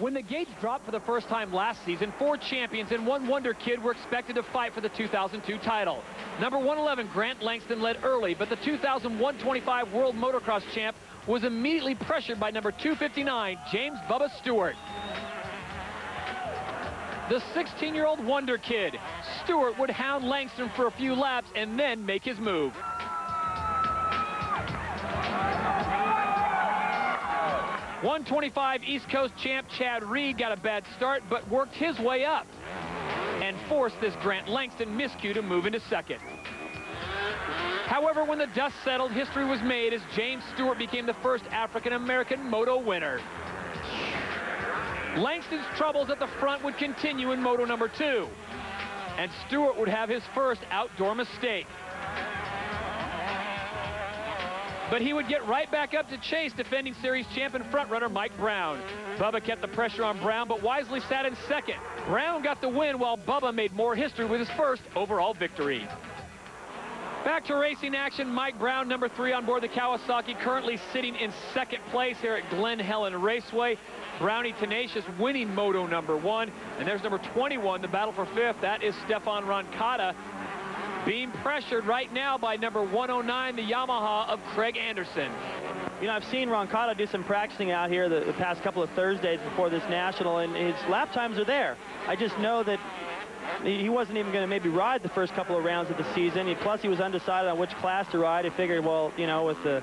When the gates dropped for the first time last season, 4 champions and 1 wonder kid were expected to fight for the 2002 title. Number 111, Grant Langston, led early, but the 2001-25 World Motocross champ was immediately pressured by number 259, James Bubba Stewart. The 16-year-old wonder kid, Stewart, would hound Langston for a few laps and then make his move. .125 East Coast champ Chad Reed got a bad start, but worked his way up and forced this Grant Langston miscue to move into second. However, when the dust settled, history was made as James Stewart became the first African-American Moto winner. Langston's troubles at the front would continue in Moto number 2, and Stewart would have his first outdoor mistake. But he would get right back up to chase defending series champion frontrunner Mike Brown. Bubba kept the pressure on Brown, but wisely sat in second. Brown got the win, while Bubba made more history with his first overall victory. Back to racing action. Mike Brown, number 3 on board the Kawasaki, currently sitting in second place here at Glen Helen Raceway. Brownie Tenacious winning Moto number 1. And there's number 21, the battle for 5th. That is Stefan Roncada, being pressured right now by number 109, the Yamaha of Craig Anderson. You know, I've seen Roncada do some practicing out here the past couple of Thursdays before this national, and his lap times are there. I just know that he wasn't even going to maybe ride the first couple of rounds of the season. Plus, he was undecided on which class to ride. He figured, well, you know, with the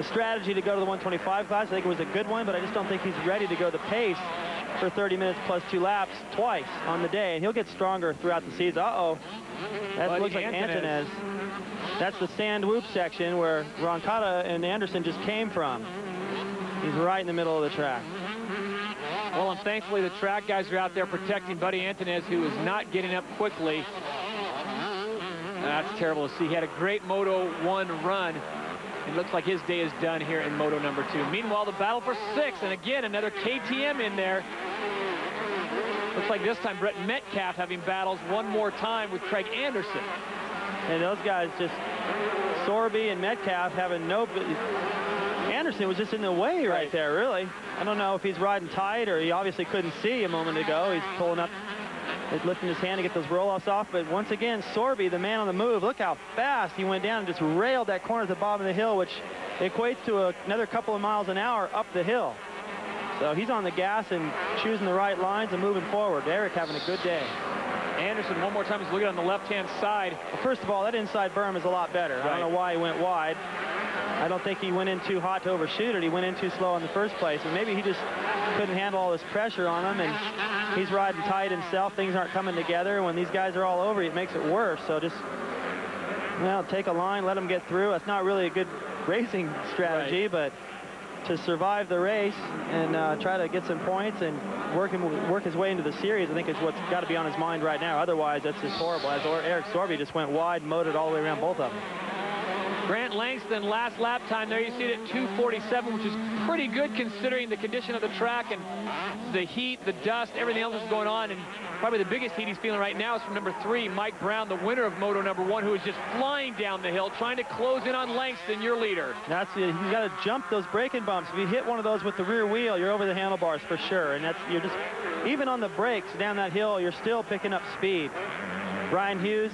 strategy to go to the 125 class, I think it was a good one, but I just don't think he's ready to go the pace for 30 minutes plus 2 laps twice on the day, and he'll get stronger throughout the season. Uh-oh. That looks like Antonez. That's the sand whoop section where Roncada and Anderson just came from. He's right in the middle of the track. Well, and thankfully the track guys are out there protecting Buddy Antonez, who is not getting up quickly. That's terrible to see. He had a great Moto 1 run. It looks like his day is done here in Moto number 2. Meanwhile, the battle for 6, and again, another KTM in there. Looks like this time Brett Metcalf having battles one more time with Craig Anderson. And those guys just, Sorby and Metcalf having no... Anderson was just in the way right there, really. I don't know if he's riding tight or he obviously couldn't see a moment ago. He's pulling up, he's lifting his hand to get those roll-offs off. But once again, Sorby, the man on the move, look how fast he went down and just railed that corner at the bottom of the hill, which equates to another couple of miles an hour up the hill. So he's on the gas and choosing the right lines and moving forward. Eric having a good day. Anderson, one more time, is looking on the left-hand side. Well, first of all, that inside berm is a lot better. Right. I don't know why he went wide. I don't think he went in too hot to overshoot it. He went in too slow in the first place. And maybe he just couldn't handle all this pressure on him. And he's riding tight himself. Things aren't coming together. When these guys are all over you, it makes it worse. So just, well, take a line, let them get through. That's not really a good racing strategy, but to survive the race and try to get some points and work his way into the series, I think is what's got to be on his mind right now. Otherwise, that's just horrible. As Eric Sorby just went wide, motored all the way around both of them. Grant Langston, last lap time there, you see it at 2:47, which is pretty good considering the condition of the track and the heat, the dust, everything else that's going on. And probably the biggest heat he's feeling right now is from number 3, Mike Brown, the winner of Moto number 1, who is just flying down the hill, trying to close in on Langston, your leader. That's it. You got to jump those braking bumps. If you hit one of those with the rear wheel, you're over the handlebars for sure. And that's, you're just, even on the brakes down that hill, you're still picking up speed. Brian Hughes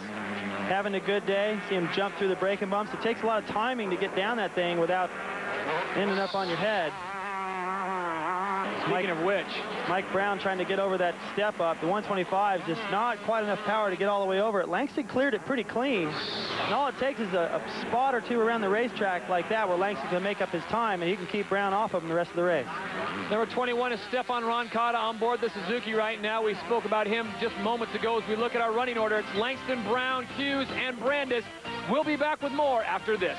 having a good day. See him jump through the braking bumps. It takes a lot of timing to get down that thing without ending up on your head. Speaking of which, Mike Brown trying to get over that step up. The 125 is just not quite enough power to get all the way over it. Langston cleared it pretty clean. And all it takes is a spot or two around the racetrack like that where Langston can make up his time and he can keep Brown off of him the rest of the race. Number 21 is Stefan Roncada on board the Suzuki right now. We spoke about him just moments ago as we look at our running order. It's Langston, Brown, Hughes, and Brandis. We'll be back with more after this.